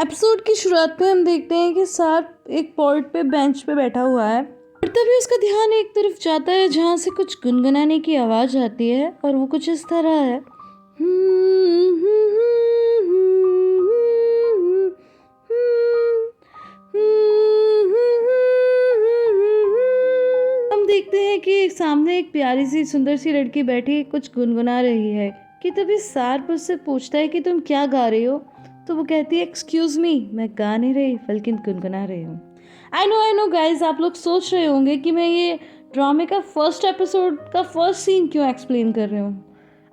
Episode की शुरुआत में हम देखते हैं कि सार्प एक पॉट पे बेंच पे बैठा हुआ है और तभी उसका ध्यान एक तरफ जाता है जहाँ से कुछ गुनगुनाने की आवाज आती है और वो कुछ इस तरह है। हम देखते हैं कि सामने एक प्यारी सी सुंदर सी लड़की बैठी कुछ गुनगुना रही है कि तभी सार्प उससे पूछता है कि तुम क्या गा रही हो। तो वो कहती है एक्सक्यूज मी, मैं गा नहीं रही बल्कि गुनगुना रही हूँ। आई नो गाइज, आप लोग सोच रहे होंगे कि मैं ये ड्रामे का फर्स्ट एपिसोड का फर्स्ट सीन क्यों एक्सप्लेन कर रही हूँ।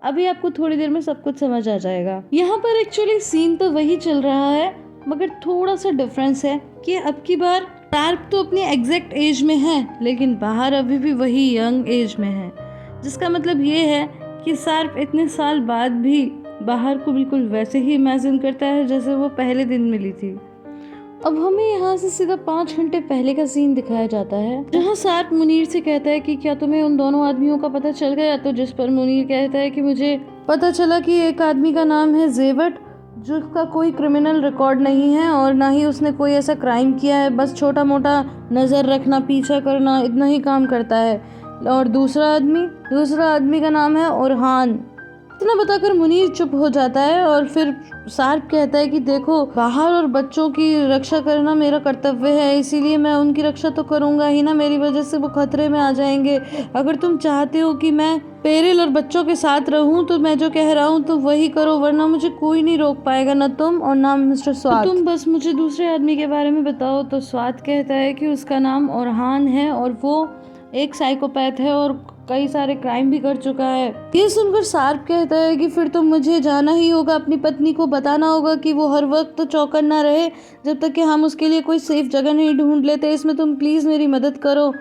अभी आपको थोड़ी देर में सब कुछ समझ आ जाएगा। यहाँ पर एक्चुअली सीन तो वही चल रहा है मगर थोड़ा सा डिफरेंस है कि अब की बार सार्प तो अपनी एग्जैक्ट एज में है लेकिन बाहर अभी भी वही यंग एज में है, जिसका मतलब ये है कि सार्प इतने साल बाद भी बाहर को बिल्कुल वैसे ही इमेजिन करता है जैसे वो पहले दिन मिली थी। अब हमें यहाँ से सीधा 5 घंटे पहले का सीन दिखाया जाता है जहाँ सार्प मुनीर से कहता है कि क्या तुम्हें उन दोनों आदमियों का पता चल गया। तो जिस पर मुनीर कहता है कि मुझे पता चला कि एक आदमी का नाम है जेबट, जिसका कोई क्रिमिनल रिकॉर्ड नहीं है और ना ही उसने कोई ऐसा क्राइम किया है, बस छोटा मोटा नज़र रखना, पीछा करना, इतना ही काम करता है। और दूसरा आदमी का नाम है ओरहान। इतना बताकर मुनीर चुप हो जाता है और फिर सार्प कहता है कि देखो, बाहर और बच्चों की रक्षा करना मेरा कर्तव्य है, इसीलिए मैं उनकी रक्षा तो करूंगा ही ना, मेरी वजह से वो खतरे में आ जाएंगे। अगर तुम चाहते हो कि मैं पेरिल और बच्चों के साथ रहूं तो मैं जो कह रहा हूं तो वही करो, वरना मुझे कोई नहीं रोक पाएगा, ना तुम और ना मिस्टर स्वात। तुम बस मुझे दूसरे आदमी के बारे में बताओ। तो स्वात कहता है कि उसका नाम ओरहान है और वो एक साइकोपैथ है और कई सारे क्राइम भी कर चुका है। ये सुनकर सार्प कहता है कि फिर तो मुझे जाना ही होगा, अपनी पत्नी को बताना होगा कि वो हर वक्त तो चौकन ना रहे जब तक कि हम उसके लिए कोई सेफ जगह नहीं ढूंढ लेते, इसमें तुम प्लीज मेरी मदद करो।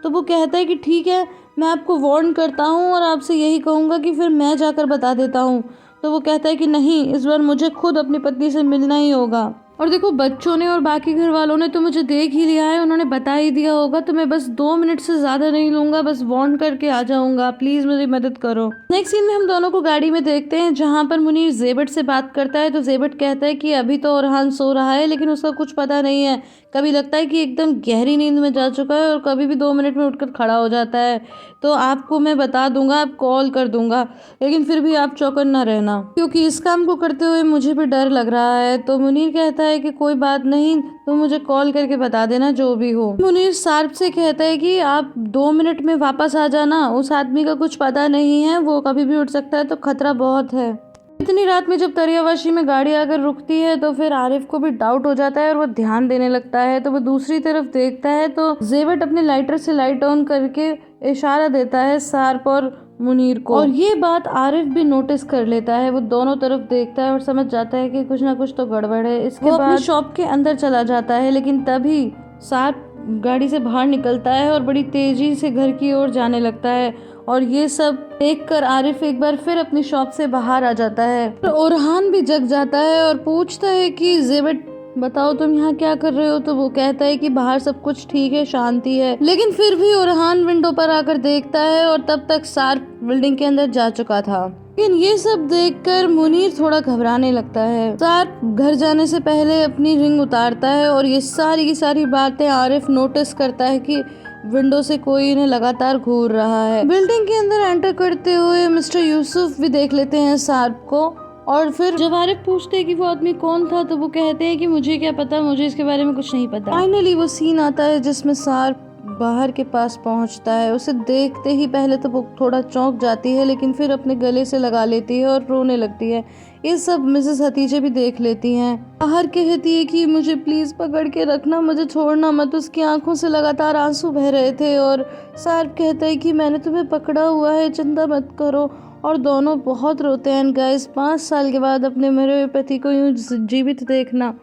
तो वो कहता है कि ठीक है, मैं आपको वार्न करता हूँ और आपसे यही कहूँगा कि फिर मैं जाकर बता देता हूँ। तो वो कहता है कि नहीं, इस बार मुझे खुद अपनी पत्नी से मिलना ही होगा। और देखो, बच्चों ने और बाकी घर वालों ने तो मुझे देख ही लिया है, उन्होंने बता ही दिया होगा, तो मैं बस 2 मिनट से ज़्यादा नहीं लूँगा, बस वार्न करके आ जाऊँगा, प्लीज़ मेरी मदद करो। नेक्स्ट सीन में हम दोनों को गाड़ी में देखते हैं जहाँ पर मुनीर जेबट से बात करता है। तो जेबट कहता है कि अभी तो ओरहान सो रहा है लेकिन उसका कुछ पता नहीं है, कभी लगता है कि एकदम गहरी नींद में जा चुका है और कभी भी 2 मिनट में उठकर खड़ा हो जाता है। तो आपको मैं बता दूंगा, आप कॉल कर दूंगा, लेकिन फिर भी आप चौकन ना रहना क्योंकि इस काम को करते हुए मुझे भी डर लग रहा है। तो मुनीर कहता है कि कोई बात नहीं, तो मुझे कॉल करके बता देना जो भी हो। मुनीर सार्प से कहता है कि आप 2 मिनट में वापस आ जाना, उस आदमी का कुछ पता नहीं है, वो कभी भी उठ सकता है, तो खतरा बहुत है। इतनी रात में जब तरियावाशी में गाड़ी आकर रुकती है तो फिर आरिफ को भी डाउट हो जाता है और वो ध्यान देने लगता है। तो वो दूसरी तरफ देखता है तो जेबट अपने लाइटर से लाइट ऑन करके इशारा देता है सार्प और मुनीर को, और ये बात आरिफ भी नोटिस कर लेता है। वो दोनों तरफ देखता है और समझ जाता है कि कुछ ना कुछ तो गड़बड़ है। इसके बाद अपनी शॉप के अंदर चला जाता है लेकिन तभी सार्प गाड़ी से बाहर निकलता है और बड़ी तेजी से घर की ओर जाने लगता है। और ये सब देखकर आरिफ एक बार फिर अपनी शॉप से बाहर आ जाता है। तो ओरहान भी जग जाता है और पूछता है कि जेबट बताओ तुम यहाँ क्या कर रहे हो। तो वो कहता है कि बाहर सब कुछ ठीक है, शांति है, लेकिन फिर भी ओरहान विंडो पर आकर देखता है और तब तक सार्प बिल्डिंग के अंदर जा चुका था। लेकिन ये सब देखकर मुनीर थोड़ा घबराने लगता है। सार्प घर जाने से पहले अपनी रिंग उतारता है और ये सारी की सारी बातें आरिफ नोटिस करता है कि विंडो से कोई इन्हें लगातार घूर रहा है। बिल्डिंग के अंदर एंटर करते हुए मिस्टर यूसुफ भी देख लेते हैं सार्प को, और फिर जब आरिफ पूछते हैं कि वो आदमी कौन था तो वो कहते हैं कि मुझे क्या पता, मुझे इसके बारे में कुछ नहीं पता। फाइनली वो सीन आता है जिसमें सार्प बाहर के पास पहुंचता है। उसे देखते ही पहले तो वो थोड़ा चौंक जाती है लेकिन फिर अपने गले से लगा लेती है और रोने लगती है। ये सब मिसेस हतीजे भी देख लेती हैं। बाहर कहती है कि मुझे प्लीज पकड़ के रखना, मुझे छोड़ना मत। उसकी आंखों से लगातार आंसू बह रहे थे और सार्प कहता है कि मैंने तुम्हें पकड़ा हुआ है, चिंता मत करो। और दोनों बहुत रोते हैं। गाइस, 5 साल के बाद अपने मरे हुए पति को यूं जीवित देखना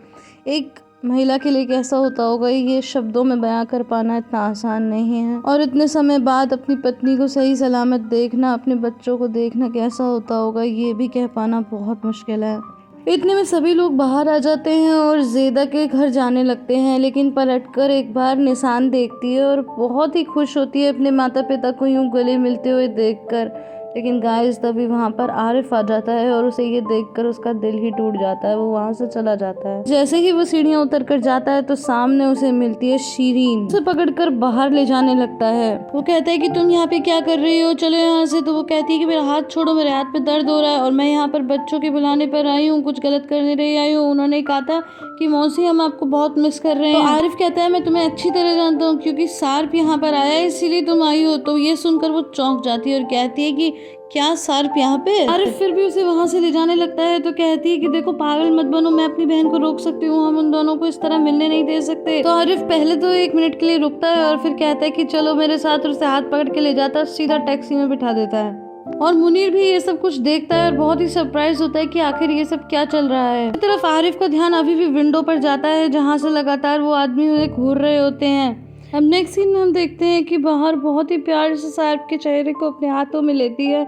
एक महिला के लिए कैसा होता होगा, ये शब्दों में बयां कर पाना इतना आसान नहीं है। और इतने समय बाद अपनी पत्नी को सही सलामत देखना, अपने बच्चों को देखना कैसा होता होगा, ये भी कह पाना बहुत मुश्किल है। इतने में सभी लोग बाहर आ जाते हैं और जेदा के घर जाने लगते हैं, लेकिन पलटकर एक बार निशान देखती है और बहुत ही खुश होती है अपने माता पिता को यूं गले मिलते हुए देखकर। लेकिन गाइस तभी वहाँ पर आरिफ आ जाता है और उसे ये देखकर उसका दिल ही टूट जाता है। वो वहाँ से चला जाता है। जैसे ही वो सीढ़ियाँ उतर कर जाता है तो सामने उसे मिलती है शीरीन। उसे पकड़कर बाहर ले जाने लगता है। वो कहता है कि तुम यहाँ पे क्या कर रही हो, चलो यहाँ से। तो वो कहती है कि मेरा हाथ छोड़ो, मेरे हाथ पे दर्द हो रहा है और मैं यहाँ पर बच्चों के बुलाने पर आई हूँ, कुछ गलत करने नहीं आई हूँ। उन्होंने कहा था कि मौसी हम आपको बहुत मिस कर रहे हैं। तो आरिफ कहता है मैं तुम्हें अच्छी तरह जानता हूँ क्योंकि सार्प यहाँ पर आया है इसीलिए तुम आई हो। तो ये सुनकर वो चौंक जाती है और कहती है कि क्या सार्प यहाँ पे? आरिफ फिर भी उसे वहाँ से ले जाने लगता है। तो कहती है कि देखो पागल मत बनो, मैं अपनी बहन को रोक सकती हूँ, हम उन दोनों को इस तरह मिलने नहीं दे सकते। तो आरिफ पहले तो 1 मिनट के लिए रुकता है और फिर कहता है कि चलो मेरे साथ, और उसे हाथ पकड़ के ले जाता है, सीधा टैक्सी में बिठा देता है। और मुनीर भी ये सब कुछ देखता है और बहुत ही सरप्राइज होता है कि आखिर ये सब क्या चल रहा है। एक तरफ आरिफ का ध्यान अभी भी विंडो पर जाता है जहाँ से लगातार वो आदमी उन्हें घूर रहे होते हैं। अब नेक्स्ट सीन में हम देखते हैं कि बाहर बहुत ही प्यार से सार्प के चेहरे को अपने हाथों में लेती है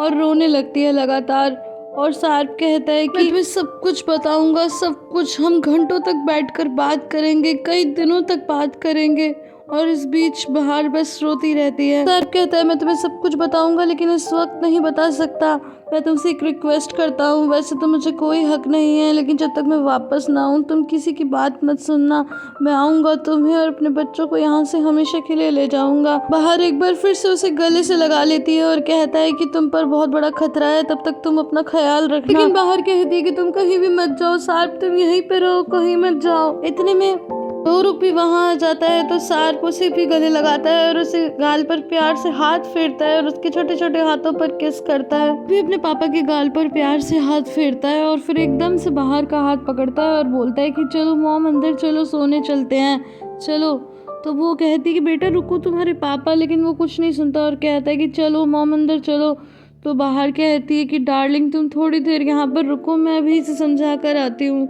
और रोने लगती है लगातार। और सार्प कहता है कि मैं तुम्हें सब कुछ बताऊंगा, सब कुछ, हम घंटों तक बैठकर बात करेंगे, कई दिनों तक बात करेंगे। और इस बीच बाहर बस रोती रहती है। सार्प कहता है मैं तुम्हें सब कुछ बताऊंगा लेकिन इस वक्त नहीं बता सकता। मैं तुमसे एक रिक्वेस्ट करता हूँ, वैसे तो मुझे कोई हक नहीं है लेकिन जब तक मैं वापस ना आऊँ तुम किसी की बात मत सुनना। मैं आऊँगा, तुम्हें और अपने बच्चों को यहाँ से हमेशा के लिए ले जाऊँगा। बाहर एक बार फिर से उसे गले से लगा लेती है और कहता है कि तुम पर बहुत बड़ा खतरा है, तब तक तुम अपना ख्याल रखना। लेकिन बाहर कहती है कि तुम कहीं भी मत जाओ सार्प, तुम यहीं पे रहो, कहीं मत जाओ। इतने में शाहरुख भी वहां आ जाता है तो सार्प उसे भी गले लगाता है और उसे गाल पर प्यार से हाथ फेरता है और उसके छोटे छोटे हाथों पर किस करता है। भी अपने पापा के गाल पर प्यार से हाथ फेरता है और फिर एकदम से बाहर का हाथ पकड़ता है और बोलता है कि चलो मॉम अंदर चलो, सोने चलते हैं, चलो। तो वो कहती है कि बेटा रुको तुम्हारे पापा, लेकिन वो कुछ नहीं सुनता और कहता है कि चलो मॉम अंदर चलो। तो बाहर कहती है कि डार्लिंग तुम थोड़ी देर यहाँ पर रुको, मैं अभी इसे समझा कर आती हूँ।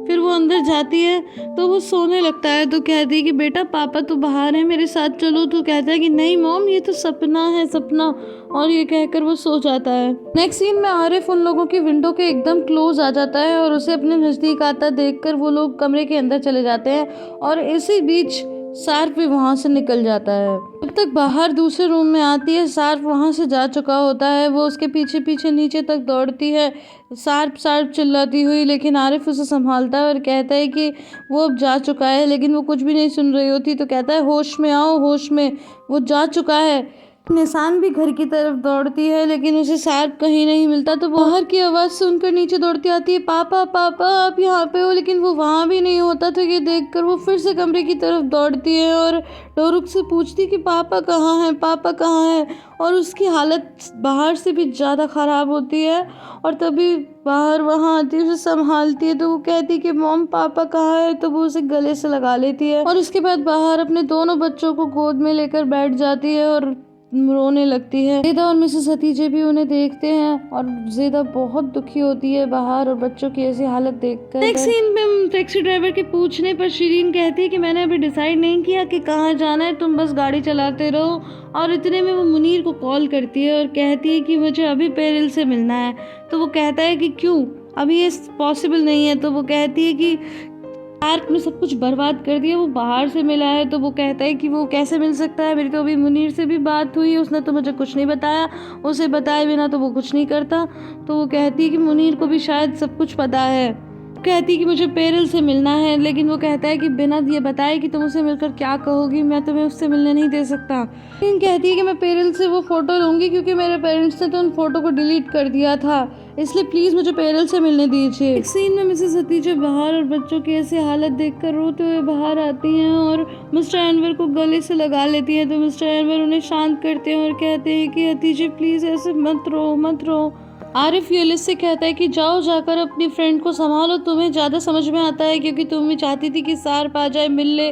फिर वो अंदर जाती है तो वो सोने लगता है। तो कहती है कि बेटा पापा तो बाहर है, मेरे साथ चलो। तो कहता है कि नहीं मॉम ये तो सपना है, सपना। और ये कहकर वो सो जाता है। नेक्स्ट सीन में आरिफ उन लोगों की विंडो के एकदम क्लोज आ जाता है और उसे अपने नजदीक आता देखकर वो लोग कमरे के अंदर चले जाते हैं और इसी बीच सार्प भी वहां से निकल जाता है। जब तक बाहर दूसरे रूम में आती है सार्प वहां से जा चुका होता है। वो उसके पीछे पीछे नीचे तक दौड़ती है, सार्प सार्प चिल्लाती हुई, लेकिन आरिफ उसे संभालता है और कहता है कि वो अब जा चुका है, लेकिन वो कुछ भी नहीं सुन रही होती। तो कहता है होश में आओ, होश में, वो जा चुका है। निशान भी घर की तरफ दौड़ती है लेकिन उसे सार्प कहीं नहीं मिलता। तो बाहर की आवाज़ सुनकर नीचे दौड़ती आती है, पापा पापा आप यहाँ पे हो, लेकिन वो वहाँ भी नहीं होता। तो ये देखकर वो फिर से कमरे की तरफ दौड़ती है और डोरुक से पूछती कि पापा कहाँ हैं, पापा कहाँ हैं। और उसकी हालत बाहर से भी ज़्यादा ख़राब होती है और तभी बाहर वहाँ आती है, उसे संभालती है। तो वो कहती है कि मॉम पापा कहाँ है। तो वो उसे गले से लगा लेती है और उसके बाद बाहर अपने दोनों बच्चों को गोद में लेकर बैठ जाती है और रोने लगती है। ज़ेदा और मिसेस हतीजे भी उन्हें देखते हैं और ज़ेदा बहुत दुखी होती है बाहर और बच्चों की ऐसी हालत देखकर। नेक्स्ट सीन में टैक्सी ड्राइवर के पूछने पर शिरीन कहती है कि मैंने अभी डिसाइड नहीं किया कि कहाँ जाना है, तुम बस गाड़ी चलाते रहो। और इतने में वो मुनीर को कॉल करती है और कहती है कि मुझे अभी पेरिल से मिलना है। तो वो कहता है कि क्यों, अभी ये पॉसिबल नहीं है। तो वो कहती है कि सार्प ने सब कुछ बर्बाद कर दिया, वो बाहर से मिला है। तो वो कहता है कि वो कैसे मिल सकता है, मेरी तो अभी मुनीर से भी बात हुई, उसने तो मुझे कुछ नहीं बताया, उसे बताए बिना तो वो कुछ नहीं करता। तो वो कहती है कि मुनीर को भी शायद सब कुछ पता है। कहती है कि मुझे पेरिल से मिलना है, लेकिन वो कहता है कि बिना ये बताए कि तुम उसे मिलकर क्या कहोगी, मैं तुम्हें उससे मिलने नहीं दे सकता। लेकिन कहती है कि मैं पेरिल से वो फ़ोटो लूँगी क्योंकि मेरे पेरेंट्स ने तो उन फ़ोटो को डिलीट कर दिया था, इसलिए प्लीज़ मुझे पेरिल से मिलने दीजिए। एक सीन में मिसेस हतीजा बाहर और बच्चों की ऐसी हालत देखकर रोते हुए बाहर आती हैं और मिस्टर अनवर को गले से लगा लेती हैं। तो मिस्टर अनवर उन्हें शांत करते हैं और कहते हैं कि हतीजे प्लीज़ ऐसे मत रो, मत रो। आरिफ यूलिस से कहता है कि जाओ जाकर अपनी फ्रेंड को संभालो, तुम्हें ज़्यादा समझ में आता है क्योंकि तुम भी चाहती थी कि सार्प आ जाए मिल ले।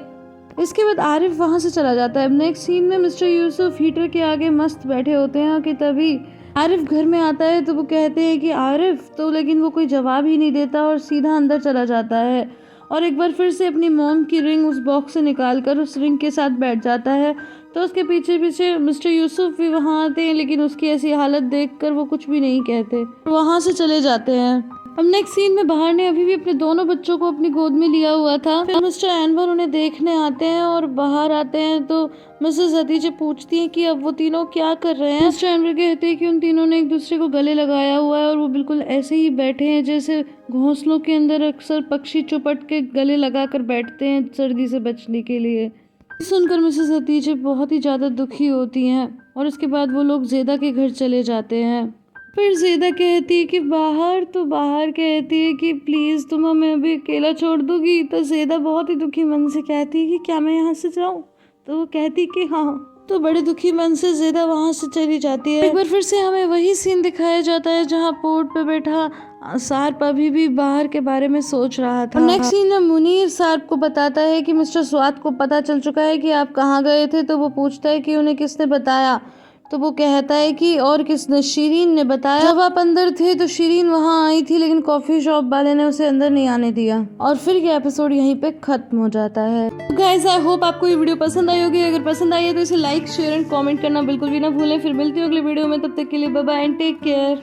इसके बाद आरिफ वहाँ से चला जाता है। अब नेक्स्ट सीन में मिस्टर यूसुफ हीटर के आगे मस्त बैठे होते हैं कि तभी आरिफ घर में आता है। तो वो कहते हैं कि आरिफ, तो लेकिन वो कोई जवाब ही नहीं देता और सीधा अंदर चला जाता है और एक बार फिर से अपनी मॉम की रिंग उस बॉक्स से निकालकर उस रिंग के साथ बैठ जाता है। तो उसके पीछे पीछे मिस्टर यूसुफ भी वहाँ आते हैं, लेकिन उसकी ऐसी हालत देखकर वो कुछ भी नहीं कहते, वहाँ से चले जाते हैं। अब नेक्स्ट सीन में बाहर ने अभी भी अपने दोनों बच्चों को अपनी गोद में लिया हुआ था। फिर मिस्टर एनवर उन्हें देखने आते हैं और बाहर आते हैं तो मिसेस हतीजे पूछती हैं कि अब वो तीनों क्या कर रहे हैं। मिस्टर एनवर कहते हैं कि उन तीनों ने एक दूसरे को गले लगाया हुआ है और वो बिल्कुल ऐसे ही बैठे हैं जैसे घोंसलों के अंदर अक्सर पक्षी चुपट के गले लगाकर बैठते हैं सर्दी से बचने के लिए। सुनकर मिसेस हतीजे बहुत ही ज़्यादा दुखी होती हैं और उसके बाद वो लोग ज़ेदा के घर चले जाते हैं। फिर ज़ेदा कहती है कि बाहर कहती है कि प्लीज़ तुम हमें अभी अकेला छोड़ दोगी। तो ज़ेदा बहुत ही दुखी मन से कहती है कि क्या मैं यहाँ से जाऊँ। तो वो कहती कि हाँ। तो बड़े दुखी मन से ज़ेदा वहाँ से चली जाती है। एक बार फिर से हमें वही सीन दिखाया जाता है जहाँ पोर्ट पे बैठा सार्प अभी भी बाहर के बारे में सोच रहा था। नेक्स्ट सीन में मुनीर सार्प को बताता है कि मिस्टर स्वात को पता चल चुका है कि आप कहाँ गए थे। तो वो पूछता है कि उन्हें किसने बताया। तो वो कहता है कि और किसने, शिरीन ने बताया। जब आप अंदर थे तो शिरीन वहाँ आई थी लेकिन कॉफ़ी शॉप वाले ने उसे अंदर नहीं आने दिया। और फिर ये एपिसोड यहीं पे खत्म हो जाता है। गाइस आई होप आपको ये वीडियो पसंद आई होगी। अगर पसंद आई है तो इसे लाइक शेयर एंड कमेंट करना बिल्कुल भी ना भूलें। फिर मिलती हूँ अगले वीडियो में, तब तक के लिए bye bye and take care.